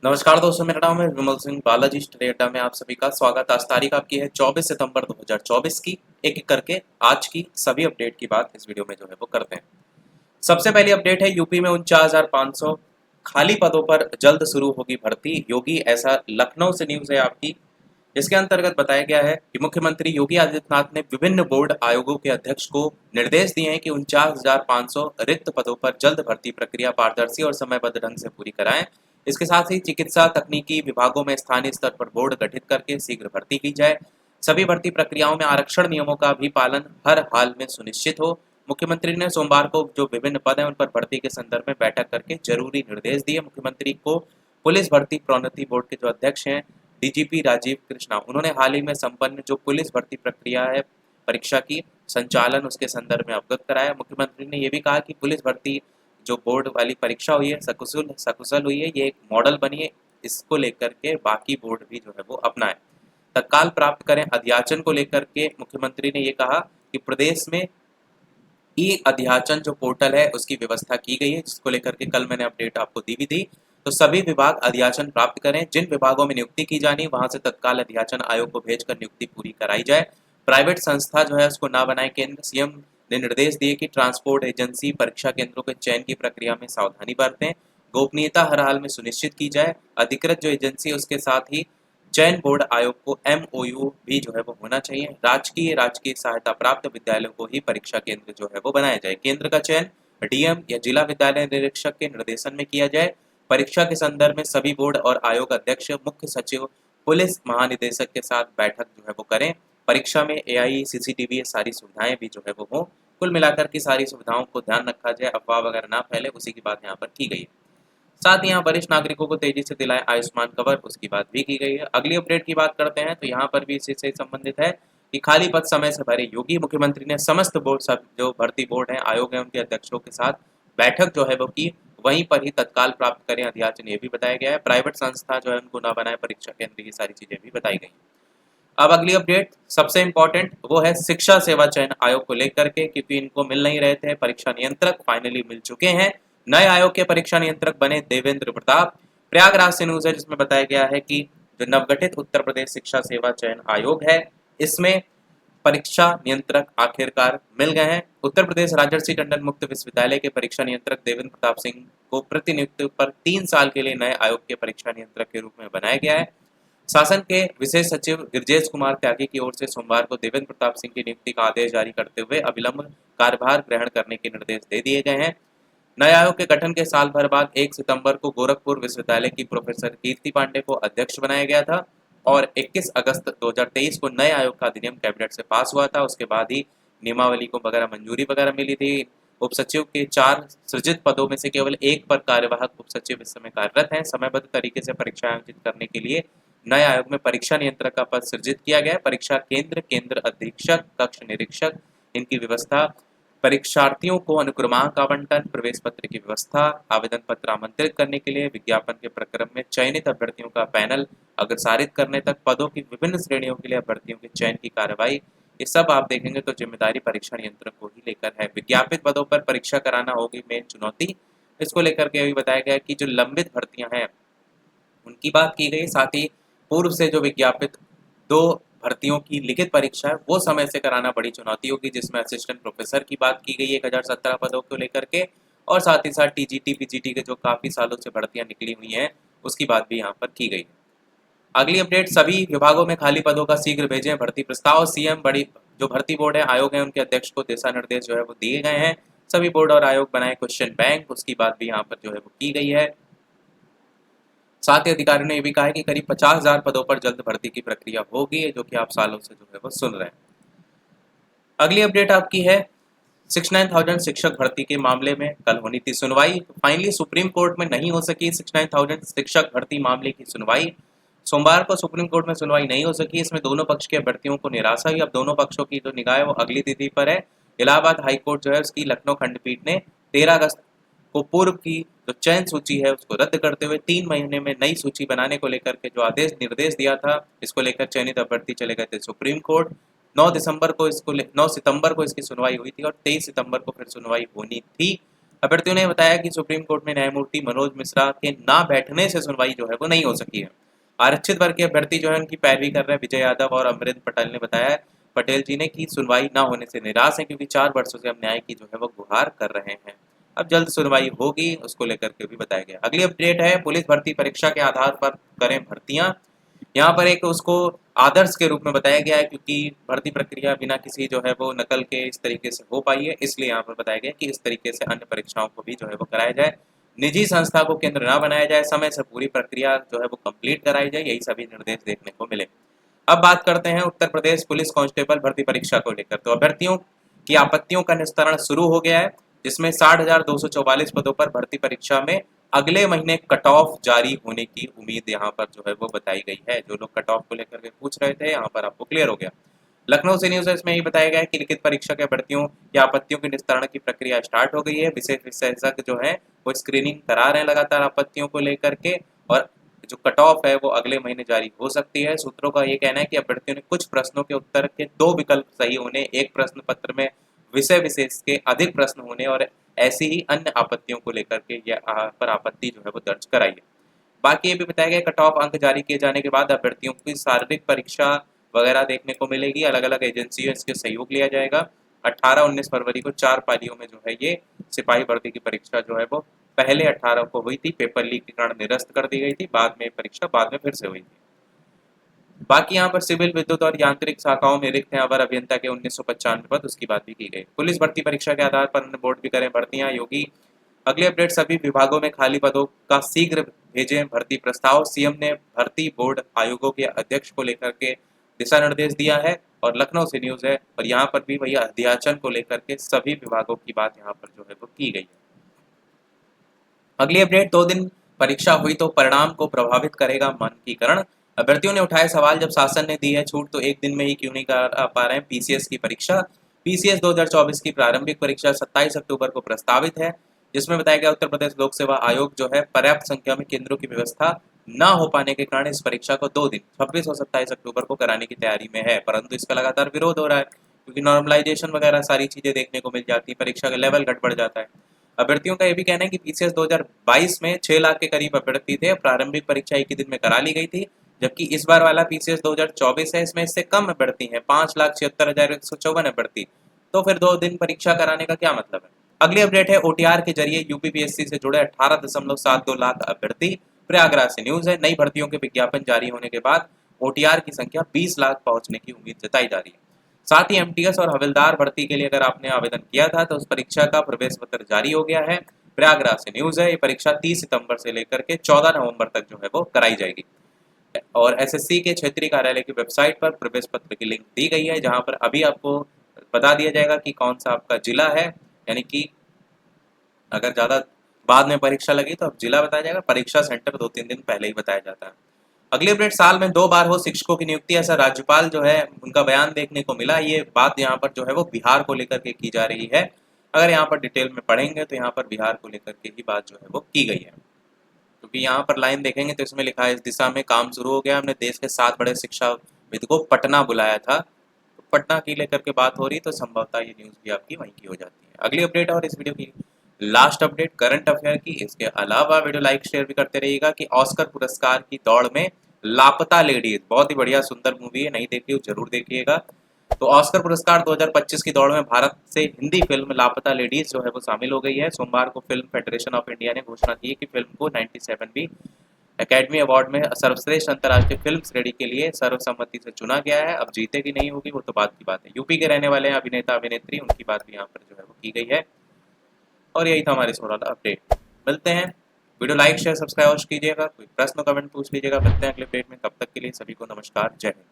नमस्कार दोस्तों, मेरा नाम है विमल सिंह। बालाजी स्टडी अड्डा में आप सभी का स्वागत। आज तारीख आपकी है 24 सितंबर 2024 की। एक एक करके आज की सभी अपडेट की बात इस वीडियो में जो है वो करते हैं। सबसे पहली अपडेट है, यूपी में 49,500 खाली पदों पर जल्द शुरू होगी भर्ती। योगी, ऐसा लखनऊ से न्यूज है आपकी। इसके अंतर्गत बताया गया है कि मुख्यमंत्री योगी आदित्यनाथ ने विभिन्न बोर्ड आयोगों के अध्यक्ष को निर्देश दिए हैं कि 49,500 रिक्त पदों पर जल्द भर्ती प्रक्रिया पारदर्शी और समयबद्ध ढंग से पूरी कराएं। इसके साथ ही चिकित्सा तकनीकी विभागों में स्थानीय स्तर पर बोर्ड गठित करके शीघ्र भर्ती की जाए। सभी भर्ती प्रक्रियाओं में आरक्षण नियमों का भी पालन हर हाल में सुनिश्चित हो। मुख्यमंत्री ने सोमवार को जो विभिन्न पद हैं उन पर भर्ती के संदर्भ में बैठक करके जरूरी निर्देश दिए। मुख्यमंत्री को पुलिस भर्ती प्रोन्नति बोर्ड के जो अध्यक्ष हैं डीजीपी राजीव कृष्णा, उन्होंने हाल ही में संपन्न जो पुलिस भर्ती प्रक्रिया है परीक्षा की संचालन उसके संदर्भ में अवगत कराया। मुख्यमंत्री ने यह भी कहा कि पुलिस भर्ती जो बोर्ड वाली परीक्षा हुई है सकुशल सकुशल हुई है, ये एक मॉडल बनी है। इसको लेकर के बाकी बोर्ड भी जो है वो अपनाए। तत्काल प्राप्त करें अध्याचन को लेकर के मुख्यमंत्री ने ये कहा कि प्रदेश में ई अध्याचन जो पोर्टल है उसकी व्यवस्था की गई है, जिसको लेकर के कल मैंने अपडेट आपको दी भी थी। तो सभी विभाग अध्याचन प्राप्त करें। जिन विभागों में नियुक्ति की जानी वहां से तत्काल अध्याचन आयोग को भेजकर नियुक्ति पूरी कराई जाए। प्राइवेट संस्था जो है उसको ना बनाए केंद्र। सीएम ने निर्देश दिए कि ट्रांसपोर्ट एजेंसी परीक्षा केंद्रों के चयन की प्रक्रिया में सावधानी बरतें। गोपनीयता हर हाल में सुनिश्चित की जाए। अधिकृत जो एजेंसी है उसके साथ ही चयन बोर्ड आयोग को एमओयू भी जो है वो होना चाहिए। राजकीय सहायता प्राप्त विद्यालयों को ही परीक्षा केंद्र जो है वो बनाया जाए। केंद्र का चयन डीएम या जिला विद्यालय निरीक्षक के निर्देशन में किया जाए। परीक्षा के संदर्भ में सभी बोर्ड और आयोग अध्यक्ष, मुख्य सचिव, पुलिस महानिदेशक के साथ बैठक जो है वो करें। परीक्षा में एआई सीसीटीवी ये सारी सुविधाएं भी जो है वो हों। कुल मिलाकर की सारी सुविधाओं को ध्यान रखा जाए, अफवाह वगैरह ना फैले, उसी की बात यहाँ पर की गई है। साथ ही यहाँ वरिष्ठ नागरिकों को तेजी से दिलाए आयुष्मान कवर, उसकी बात भी की गई है। अगली अपडेट की बात करते हैं तो यहाँ पर भी इसी से संबंधित है कि खाली पद समय से भरे। योगी मुख्यमंत्री ने समस्त बोर्ड, सब जो भर्ती बोर्ड है आयोग है उनके अध्यक्षों के साथ बैठक जो है वो की। वहीं पर ही तत्काल प्राप्त करें अध्याचन, ये भी बताया गया है। प्राइवेट संस्था जो है उनको न बनाए परीक्षा केंद्र, की सारी चीजें भी बताई गई। अब अगली अपडेट सबसे इंपॉर्टेंट वो है शिक्षा सेवा चयन आयोग को लेकर के, क्योंकि इनको मिल नहीं रहे थे परीक्षा नियंत्रक, फाइनली मिल चुके हैं। नए आयोग के परीक्षा नियंत्रक बने देवेंद्र प्रताप। प्रयागराज से न्यूज है जिसमें बताया गया है कि जो नवगठित उत्तर प्रदेश शिक्षा सेवा चयन आयोग है इसमें परीक्षा नियंत्रक आखिरकार मिल गए हैं। उत्तर प्रदेश राजर्षि टंडन मुक्त विश्वविद्यालय के परीक्षा नियंत्रक देवेंद्र प्रताप सिंह को प्रतिनियुक्ति पर 3 साल के लिए नए आयोग के परीक्षा नियंत्रक के रूप में बनाया गया है। शासन के विशेष सचिव गिरजेश कुमार त्यागी की ओर से सोमवार को देवेंद्र प्रताप सिंह की नियुक्ति का आदेश जारी करते हुए अविलंब कार्यभार ग्रहण करने के निर्देश दे दिए गए हैं। नए आयोग के गठन के साल भर बाद 1 सितंबर को गोरखपुर विश्वविद्यालय की प्रोफेसर कीर्ति पांडे को अध्यक्ष बनाया गया था और 21 अगस्त 2023 को नए आयोग का अधिनियम कैबिनेट से पास हुआ था। उसके बाद ही नियमावली को वगैरह मंजूरी वगैरह मिली थी। उप सचिव के 4 सृजित पदों में से केवल एक पर कार्यवाहक उप सचिव इस समय कार्यरत हैं। समयबद्ध तरीके से परीक्षा आयोजित करने के लिए नए आयोग में परीक्षा नियंत्रक का पद सृजित किया गया है। परीक्षा केंद्र, केंद्र अधीक्षक, कक्ष निरीक्षक, इनकी व्यवस्था, परीक्षार्थियों को अनुक्रमांक आवंटन, प्रवेश पत्र की व्यवस्था, आवेदन पत्र आमंत्रित करने के लिए, विज्ञापन के प्रक्रम में चयनित अभ्यर्थियों का पैनल अग्रसारित करने तक, पदों की विभिन्न श्रेणियों के लिए अभ्यर्थियों के चयन की कार्रवाई, ये सब आप देखेंगे तो जिम्मेदारी परीक्षा नियंत्रक को ही लेकर है। विज्ञापित पदों पर परीक्षा कराना होगी मेन चुनौती। इसको लेकर के अभी बताया गया कि जो लंबित भर्तियां हैं उनकी बात की गई। साथ ही पूर्व से जो विज्ञापित 2 भर्तियों की लिखित परीक्षा है वो समय से कराना बड़ी चुनौती होगी, जिसमें असिस्टेंट प्रोफेसर की बात की गई 1017 पदों को लेकर के, और साथ ही साथ टीजीटी पीजीटी के जो काफी सालों से भर्तियां निकली हुई हैं उसकी बात भी यहाँ पर की गई। अगली अपडेट, सभी विभागों में खाली पदों का शीघ्र भेजें भर्ती प्रस्ताव। सीएम बड़ी जो भर्ती बोर्ड है आयोग है उनके अध्यक्ष को दिशा निर्देश जो है वो दिए गए हैं। सभी बोर्ड और आयोग बनाए क्वेश्चन बैंक, उसकी बात भी यहाँ पर जो है वो की गई है। साथ ही अधिकारियों ने यह भी कहा है कि करीब 50,000 पदों पर जल्द भर्ती की प्रक्रिया होगी, जो कि आप सालों से जो है वो सुन रहे हैं। अगली अपडेट आपकी है 69,000 शिक्षक भर्ती के मामले में कल होनी थी सुनवाई। फाइनली सुप्रीम कोर्ट में नहीं हो सकी 69,000 शिक्षक भर्ती मामले की सुनवाई। सोमवार को सुप्रीम कोर्ट में सुनवाई नहीं हो सकी। इसमें दोनों पक्ष के अभ्यर्थियों को निराशा हुई। अब दोनों पक्षों की जो निगाह है वो अगली तिथि पर है। इलाहाबाद हाईकोर्ट जो है उसकी लखनऊ खंडपीठ ने 13 अगस्त को पूर्व की जो चयन सूची है उसको रद्द करते हुए 3 महीने में नई सूची बनाने को लेकर के जो आदेश निर्देश दिया था, इसको लेकर चयनित अभ्यर्थी चले गए थे सुप्रीम कोर्ट। 9 सितंबर को इसकी सुनवाई हुई थी और 23 सितंबर को फिर सुनवाई होनी थी। अभ्यर्थियों ने बताया कि सुप्रीम कोर्ट में न्यायमूर्ति मनोज मिश्रा के ना बैठने से सुनवाई जो है वो नहीं हो सकी है। आरक्षित वर्ग के अभ्यर्थी जो है उनकी पैरवी कर रहे हैं। विजय यादव और अमरिंदर पटेल ने बताया पटेल जी ने कि सुनवाई ना होने से निराश है, क्योंकि 4 वर्षों से हम न्याय की जो है वो गुहार कर रहे हैं। अब जल्द सुनवाई होगी, उसको लेकर के भी बताया गया। अगली अपडेट है, पुलिस भर्ती परीक्षा के आधार पर करें भर्तियां। यहाँ पर एक उसको आदर्श के रूप में बताया गया है, क्योंकि भर्ती प्रक्रिया बिना किसी जो है वो नकल के इस तरीके से हो पाई है, इसलिए यहाँ पर बताया गया कि इस तरीके से अन्य परीक्षाओं को भी जो है वो कराया जाए। निजी संस्था को केंद्र ना बनाया जाए, समय से पूरी प्रक्रिया जो है वो कंप्लीट कराई जाए, यही सभी निर्देश देखने को मिले। अब बात करते हैं उत्तर प्रदेश पुलिस कांस्टेबल भर्ती परीक्षा को लेकर। तो अभ्यर्थियों की आपत्तियों का निस्तारण शुरू हो गया है, जिसमें 60,244 पदों पर भर्ती परीक्षा में अगले महीने कट ऑफ जारी होने की उम्मीद यहाँ पर जो है वो बताई गई है। जो लोग कट ऑफ को लेकर के पूछ रहे थे, यहाँ पर आपको क्लियर हो गया। लखनऊ से न्यूज है, इसमें यही बताया गया है कि लिखित परीक्षा के अभ्यर्थियों की आपत्तियों के निस्तारण की प्रक्रिया स्टार्ट हो गई है। विशेष विशेषज्ञ जो है वो स्क्रीनिंग करा रहे हैं लगातार आपत्तियों को लेकर के, और जो कट ऑफ है वो अगले महीने जारी हो सकती है। सूत्रों का ये कहना है कि अभ्यर्थियों ने कुछ प्रश्नों के उत्तर के 2 विकल्प सही होने, एक प्रश्न पत्र में विषय विशेष के अधिक प्रश्न होने और ऐसी ही अन्य आपत्तियों को लेकर के यहाँ पर आपत्ति जो है वो दर्ज कराई है। बाकी ये भी बताया गया कट ऑफ अंक जारी किए जाने के बाद अभ्यर्थियों की शारीरिक परीक्षा वगैरह देखने को मिलेगी। अलग अलग एजेंसियों इसके सहयोग लिया जाएगा। 18-19 फरवरी को 4 पालियों में जो है ये सिपाही भर्ती की परीक्षा जो है वो पहले 18 को हुई थी, पेपर लीक के कारण निरस्त कर दी गई थी, बाद में परीक्षा बाद में फिर से हुई थी। बाकी यहाँ पर सिविल, विद्युत और यांत्रिक शाखाओं में रिक्त हैं अवर अभियंता के 1995 पद, उसकी बात भी की गई। पुलिस भर्ती परीक्षा के आधार पर अन्य बोर्ड भी करें भर्तियां। योगी अगले अपडेट, सभी विभागों में खाली पदों का शीघ्र भेजें भर्ती प्रस्ताव। सीएम ने भर्ती बोर्ड आयोगों के अध्यक्ष को लेकर के दिशा निर्देश दिया है। और लखनऊ से न्यूज है, और यहाँ पर भी वही अध्याचन को लेकर के सभी विभागों की बात यहाँ पर जो है वो की गई है। अगली अपडेट, 2 दिन परीक्षा हुई तो परिणाम को प्रभावित करेगा मानकीकरण। अभ्यर्थियों ने उठाए सवाल, जब शासन ने दी है छूट तो एक दिन में ही क्यों नहीं करा पा रहे हैं पीसीएस की परीक्षा। पीसीएस 2024 की प्रारंभिक परीक्षा 27 अक्टूबर को प्रस्तावित है, जिसमें बताया गया उत्तर प्रदेश लोक सेवा आयोग जो है पर्याप्त संख्या में केंद्रों की व्यवस्था न हो पाने के कारण इस परीक्षा को 2 दिन 26 और 27 अक्टूबर को कराने की तैयारी में है, परंतु इसका लगातार विरोध हो रहा है, क्योंकि नॉर्मलाइजेशन वगैरह सारी चीजें देखने को मिल जाती है, परीक्षा का लेवल घट बढ़ जाता है। अभ्यर्थियों का यह भी कहना है कि पीसीएस 2022 में 6 लाख के करीब अभ्यर्थी थे, प्रारंभिक परीक्षा एक ही दिन में करा ली गई थी, जबकि इस बार वाला पीसीएस 2024 है, इसमें इससे कम अभ्यर्थी हैं, 5,76,154 अभ्यर्थी। तो फिर 2 दिन परीक्षा कराने का क्या मतलब है। अगली अपडेट है, ओटीआर के जरिए यूपीपीएससी से जुड़े 18.72 लाख अभ्यर्थी। प्रयागराज से न्यूज है, नई भर्तियों के विज्ञापन जारी होने के बाद ओटीआर की संख्या 20 लाख पहुंचने की उम्मीद जताई जा रही है। साथ ही एमटीएस और हवलदार भर्ती के लिए अगर आपने आवेदन किया था तो उस परीक्षा का प्रवेश पत्र जारी हो गया है। प्रयागराज से न्यूज है, ये परीक्षा 30 सितंबर से लेकर के 14 नवंबर तक जो है वो कराई जाएगी। और एसएससी के क्षेत्रीय कार्यालय की वेबसाइट पर प्रवेश पत्र की लिंक दी गई है, जहां पर अभी आपको बता दिया जाएगा कि कौन सा आपका जिला है, यानी कि अगर ज़्यादा बाद में परीक्षा लगी तो अब जिला बताया जाएगा, परीक्षा सेंटर 2-3 दिन पहले ही बताया जाता है। अगली अपडेट, साल में 2 बार हो शिक्षकों की नियुक्ति, ऐसा राज्यपाल जो है उनका बयान देखने को मिला। ये बात यहाँ पर जो है वो बिहार को लेकर के की जा रही है। अगर यहाँ पर डिटेल में पढ़ेंगे तो यहाँ पर बिहार को लेकर के ही बात जो है वो की गई है, क्योंकि यहाँ पर लाइन देखेंगे तो इसमें लिखा है इस दिशा में काम शुरू हो गया, हमने देश के 7 बड़े शिक्षाविद को पटना बुलाया था। तो पटना की लेकर के बात हो रही तो संभवतः ये न्यूज़ भी आपकी वहीं की हो जाती है। अगली अपडेट और इस वीडियो की लास्ट अपडेट करंट अफेयर की, इसके अलावा वीडियो लाइक शेयर भी करते रहिएगा कि ऑस्कर पुरस्कार की दौड़ में लापता लेडीज, बहुत ही बढ़िया सुंदर मूवी है, नहीं देखी हो जरूर देखिएगा। तो ऑस्कर पुरस्कार 2025 की दौड़ में भारत से हिंदी फिल्म लापता लेडीज जो है वो शामिल हो गई है। सोमवार को फिल्म फेडरेशन ऑफ इंडिया ने घोषणा की है कि फिल्म को 97वीं एकेडमी अवार्ड में सर्वश्रेष्ठ अंतर्राष्ट्रीय फिल्म श्रेणी के लिए सर्वसम्मति से चुना गया है। अब जीते कि नहीं होगी वो तो बात की बात है। यूपी के रहने वाले अभिनेता अभिनेत्री, उनकी बात भी यहाँ पर जो है वो की गई है। और यही था हमारे थोड़ा अपडेट। मिलते हैं, वीडियो लाइक शेयर सब्सक्राइब कीजिएगा, कोई प्रश्न कमेंट पूछ लीजिएगा। मिलते हैं अगले अपडेट में, तब तक के लिए सभी को नमस्कार, जय हिंद।